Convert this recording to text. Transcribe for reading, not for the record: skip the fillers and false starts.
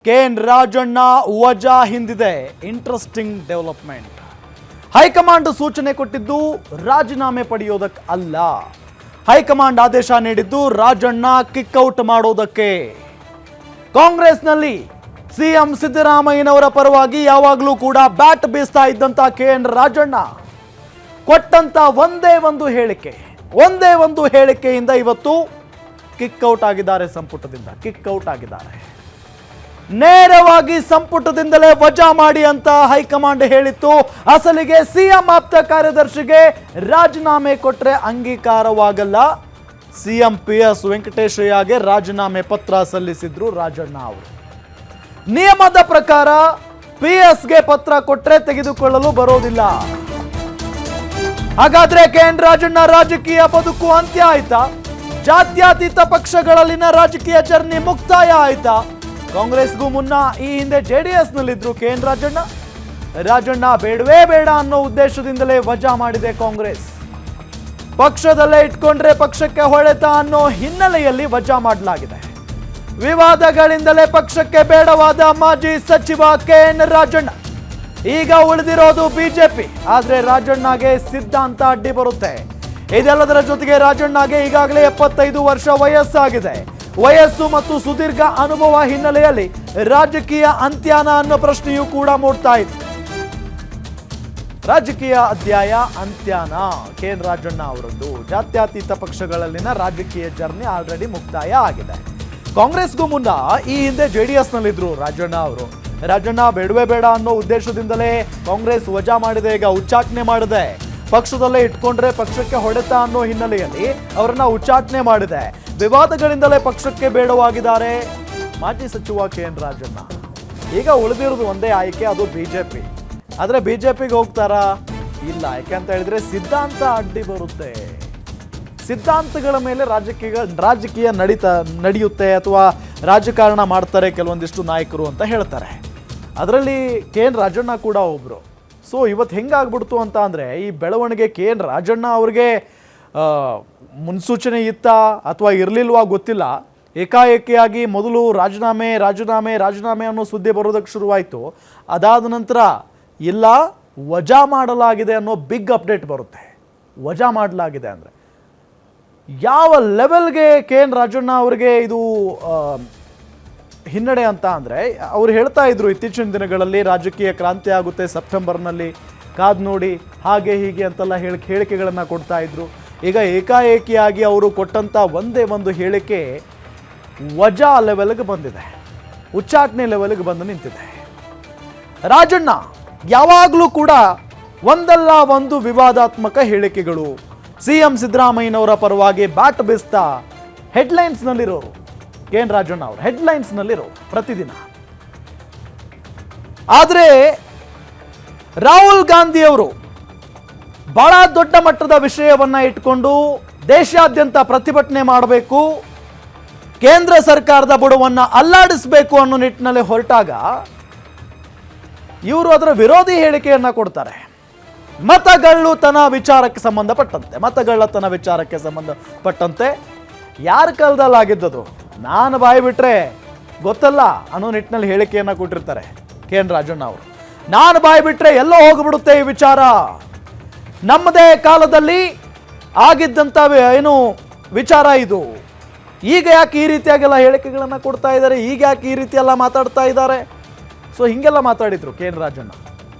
K N Rajanna ವಜಾ ಹಿಂದಿದೆ interesting development. High command ಸೂಚನೆ ಕೊಟ್ಟಿದ್ದು ರಾಜೀನಾಮೆ ಪಡೆಯೋದಕ್ಕೆ ಅಲ್ಲ, ಹೈಕಮಾಂಡ್ ಆದೇಶ ನೀಡಿದ್ದು ರಾಜಣ್ಣ ಕಿಕ್ಔಟ್ ಮಾಡೋದಕ್ಕೆ. ಕಾಂಗ್ರೆಸ್ನಲ್ಲಿ ಸಿಎಂ ಸಿದ್ದರಾಮಯ್ಯನವರ ಪರವಾಗಿ ಯಾವಾಗಲೂ ಕೂಡ ಬ್ಯಾಟ್ ಬೀಸ್ತಾ ಇದ್ದಂತ ಕೆಎನ್ ರಾಜಣ್ಣ ಕೊಟ್ಟಂತ ಒಂದೇ ಒಂದು ಹೇಳಿಕೆಯಿಂದ ಇವತ್ತು ಕಿಕ್ಔಟ್ ಆಗಿದ್ದಾರೆ. ಸಂಪುಟದಿಂದ ಕಿಕ್ಔಟ್ ಆಗಿದ್ದಾರೆ. ನೇರವಾಗಿ ಸಂಪುಟದಿಂದಲೇ ವಜಾ ಮಾಡಿ ಅಂತ ಹೈಕಮಾಂಡ್ ಹೇಳಿತ್ತು. ಅಸಲಿಗೆ ಸಿಎಂ ಆಪ್ತ ಕಾರ್ಯದರ್ಶಿಗೆ ರಾಜೀನಾಮೆ ಕೊಟ್ರೆ ಅಂಗೀಕಾರವಾಗಲ್ಲ. ಸಿಎಂ PS ವೆಂಕಟೇಶಯ್ಯಗೆ ರಾಜೀನಾಮೆ ಪತ್ರ ಸಲ್ಲಿಸಿದ್ರು ರಾಜಣ್ಣ ಅವರು. ನಿಯಮದ ಪ್ರಕಾರ PSಗೆ ಪತ್ರ ಕೊಟ್ರೆ ತೆಗೆದುಕೊಳ್ಳಲು ಬರೋದಿಲ್ಲ. ಹಾಗಾದ್ರೆ ಕೆಎನ್ ರಾಜಣ್ಣ ರಾಜಕೀಯ ಬದುಕು ಅಂತ್ಯ ಆಯ್ತಾ? ಜಾತ್ಯತೀತ ಪಕ್ಷಗಳಲ್ಲಿನ ರಾಜಕೀಯ ಜರ್ನಿ ಮುಕ್ತಾಯ ಆಯ್ತಾ? ಕಾಂಗ್ರೆಸ್ಗೂ ಮುನ್ನ ಈ ಹಿಂದೆ JDS ನಲ್ಲಿದ್ರು ಕೆಎನ್ ರಾಜಣ್ಣ ಬೇಡವೇ ಬೇಡ ಅನ್ನೋ ಉದ್ದೇಶದಿಂದಲೇ ವಜಾ ಮಾಡಿದೆ ಕಾಂಗ್ರೆಸ್. ಪಕ್ಷದಲ್ಲೇ ಇಟ್ಕೊಂಡ್ರೆ ಪಕ್ಷಕ್ಕೆ ಹೊಡೆತ ಅನ್ನೋ ಹಿನ್ನೆಲೆಯಲ್ಲಿ ವಜಾ ಮಾಡಲಾಗಿದೆ. ವಿವಾದಗಳಿಂದಲೇ ಪಕ್ಷಕ್ಕೆ ಬೇಡವಾದ ಮಾಜಿ ಸಚಿವ ಕೆಎನ್ ರಾಜಣ್ಣ ಈಗ ಉಳಿದಿರೋದು ಬಿಜೆಪಿ. ಆದ್ರೆ ರಾಜಣ್ಣಗೆ ಸಿದ್ಧಾಂತ ಅಡ್ಡಿ ಬರುತ್ತೆ. ಇದೆಲ್ಲದರ ಜೊತೆಗೆ ರಾಜಣ್ಣಗೆ ಈಗಾಗಲೇ 75 ವರ್ಷ ವಯಸ್ಸಾಗಿದೆ. ವಯಸ್ಸು ಮತ್ತು ಸುದೀರ್ಘ ಅನುಭವ ಹಿನ್ನೆಲೆಯಲ್ಲಿ ರಾಜಕೀಯ ಅಂತ್ಯನ ಅನ್ನೋ ಪ್ರಶ್ನೆಯೂ ಕೂಡ ಮೂಡ್ತಾ ಇದೆ. ರಾಜಕೀಯ ಅಧ್ಯಾಯ ಅಂತ್ಯನ ಕೆಎನ್ ರಾಜಣ್ಣ ಅವರದ್ದು. ಜಾತ್ಯತೀತ ಪಕ್ಷಗಳಲ್ಲಿನ ರಾಜಕೀಯ ಜರ್ನಿ ಆಲ್ರೆಡಿ ಮುಕ್ತಾಯ ಆಗಿದೆ. ಕಾಂಗ್ರೆಸ್ಗೂ ಮುನ್ನ ಈ ಹಿಂದೆ JDS ನಲ್ಲಿದ್ರು ರಾಜಣ್ಣ ಅವರು. ರಾಜಣ್ಣ ಬೇಡವೇ ಬೇಡ ಅನ್ನೋ ಉದ್ದೇಶದಿಂದಲೇ ಕಾಂಗ್ರೆಸ್ ವಜಾ ಮಾಡಿದೆ, ಈಗ ಉಚ್ಚಾಟನೆ ಮಾಡಿದೆ. ಪಕ್ಷದಲ್ಲೇ ಇಟ್ಕೊಂಡ್ರೆ ಪಕ್ಷಕ್ಕೆ ಹೊಡೆತ ಅನ್ನೋ ಹಿನ್ನೆಲೆಯಲ್ಲಿ ಅವರನ್ನ ಉಚ್ಚಾಟನೆ ಮಾಡಿದೆ. ವಿವಾದಗಳಿಂದಲೇ ಪಕ್ಷಕ್ಕೆ ಬೇಡವಾಗಿದ್ದಾರೆ ಮಾಜಿ ಸಚಿವ ಕೆಎನ್ ರಾಜಣ್ಣ. ಈಗ ಉಳಿದಿರೋದು ಒಂದೇ ಆಯ್ಕೆ, ಅದು ಬಿಜೆಪಿ. ಆದ್ರೆ ಬಿಜೆಪಿಗೆ ಹೋಗ್ತಾರಾ? ಇಲ್ಲ. ಯಾಕೆಂತ ಹೇಳಿದ್ರೆ ಸಿದ್ಧಾಂತ ಅಡ್ಡಿ ಬರುತ್ತೆ. ಸಿದ್ಧಾಂತಗಳ ಮೇಲೆ ರಾಜಕೀಯ ನಡೆಯುತ್ತೆ ಅಥವಾ ರಾಜಕಾರಣ ಮಾಡ್ತಾರೆ ಕೆಲವೊಂದಿಷ್ಟು ನಾಯಕರು ಅಂತ ಹೇಳ್ತಾರೆ. ಅದರಲ್ಲಿ ಕೆಎನ್ ರಾಜಣ್ಣ ಕೂಡ ಒಬ್ರು. ಸೊ ಇವತ್ತು ಹೆಂಗಾಗ್ಬಿಡ್ತು ಅಂತ ಅಂದರೆ, ಈ ಬೆಳವಣಿಗೆ ಕೆಎನ್ ರಾಜಣ್ಣ ಅವ್ರಿಗೆ ಮುನ್ಸೂಚನೆ ಇತ್ತಾ ಅಥವಾ ಇರಲಿಲ್ವಾ ಗೊತ್ತಿಲ್ಲ. ಏಕಾಏಕಿಯಾಗಿ ಮೊದಲು ರಾಜೀನಾಮೆ ಅನ್ನೋ ಸುದ್ದಿ ಬರೋದಕ್ಕೆ ಶುರುವಾಯಿತು. ಅದಾದ ನಂತರ ಇಲ್ಲ, ವಜಾ ಮಾಡಲಾಗಿದೆ ಅನ್ನೋ ಬಿಗ್ ಅಪ್ಡೇಟ್ ಬರುತ್ತೆ. ವಜಾ ಮಾಡಲಾಗಿದೆ ಅಂದರೆ ಯಾವ ಲೆವೆಲ್ಗೆ ಕೆಎನ್ ರಾಜಣ್ಣ ಅವರಿಗೆ ಇದು ಹಿನ್ನಡೆ ಅಂತ ಅಂದರೆ, ಅವ್ರು ಹೇಳ್ತಾ ಇದ್ರು ಇತ್ತೀಚಿನ ದಿನಗಳಲ್ಲಿ ರಾಜಕೀಯ ಕ್ರಾಂತಿ ಆಗುತ್ತೆ ಸೆಪ್ಟೆಂಬರ್ನಲ್ಲಿ, ಕಾದು ನೋಡಿ, ಹಾಗೆ ಹೀಗೆ ಅಂತೆಲ್ಲ ಹೇಳಿಕೆಗಳನ್ನು ಕೊಡ್ತಾ ಇದ್ರು. ಈಗ ಏಕಾಏಕಿಯಾಗಿ ಅವರು ಕೊಟ್ಟಂಥ ಒಂದೇ ಒಂದು ಹೇಳಿಕೆ ವಜಾ ಲೆವೆಲ್ಗೆ ಬಂದಿದೆ, ಉಚ್ಚಾಟನೆ ಲೆವೆಲ್ಗೆ ಬಂದು ನಿಂತಿದೆ. ರಾಜಣ್ಣ ಯಾವಾಗಲೂ ಕೂಡ ಒಂದಲ್ಲ ಒಂದು ವಿವಾದಾತ್ಮಕ ಹೇಳಿಕೆಗಳು, ಸಿಎಂ ಸಿದ್ದರಾಮಯ್ಯನವರ ಪರವಾಗಿ ಬ್ಯಾಟ್ ಬೀಸ್ತಾ ಹೆಡ್ಲೈನ್ಸ್ನಲ್ಲಿರೋರು ಕೆಎನ್ ರಾಜಣ್ಣ ಅವರು, ಹೆಡ್ಲೈನ್ಸ್ನಲ್ಲಿರೋರು ಪ್ರತಿದಿನ. ಆದರೆ ರಾಹುಲ್ ಗಾಂಧಿ ಅವರು ಬಹಳ ದೊಡ್ಡ ಮಟ್ಟದ ವಿಷಯವನ್ನ ಇಟ್ಕೊಂಡು ದೇಶಾದ್ಯಂತ ಪ್ರತಿಭಟನೆ ಮಾಡಬೇಕು, ಕೇಂದ್ರ ಸರ್ಕಾರದ ಬುಡವನ್ನು ಅಲ್ಲಾಡಿಸಬೇಕು ಅನ್ನೋ ನಿಟ್ಟಿನಲ್ಲಿ ಹೊರಟಾಗ ಇವರು ಅದರ ವಿರೋಧಿ ಹೇಳಿಕೆಯನ್ನ ಕೊಡ್ತಾರೆ. ಮತಗಳ್ಳತನ ವಿಚಾರಕ್ಕೆ ಸಂಬಂಧಪಟ್ಟಂತೆ ಯಾರ ಕಾಲದಲ್ಲಿ ಆಗಿದ್ದದು, ನಾನು ಬಾಯಿ ಬಿಟ್ರೆ ಗೊತ್ತಲ್ಲ ಅನ್ನೋ ನಿಟ್ಟಿನಲ್ಲಿ ಹೇಳಿಕೆಯನ್ನ ಕೊಟ್ಟಿರ್ತಾರೆ ಕೆಎನ್ ರಾಜಣ್ಣ ಅವರು. ನಾನು ಬಾಯಿ ಬಿಟ್ರೆ ಎಲ್ಲೋ ಹೋಗ್ಬಿಡುತ್ತೆ ಈ ವಿಚಾರ, ನಮ್ಮದೇ ಕಾಲದಲ್ಲಿ ಆಗಿದ್ದಂಥ ಏನು ವಿಚಾರ ಇದು, ಈಗ ಯಾಕೆ ಈ ರೀತಿಯಾಗೆಲ್ಲ ಹೇಳಿಕೆಗಳನ್ನು ಕೊಡ್ತಾ ಇದ್ದಾರೆ, ಈಗ ಯಾಕೆ ಈ ರೀತಿ ಎಲ್ಲ ಮಾತಾಡ್ತಾ ಇದ್ದಾರೆ. ಸೊ ಹಿಂಗೆಲ್ಲ ಮಾತಾಡಿದ್ರು ಕೆಎನ್ ರಾಜಣ್ಣ.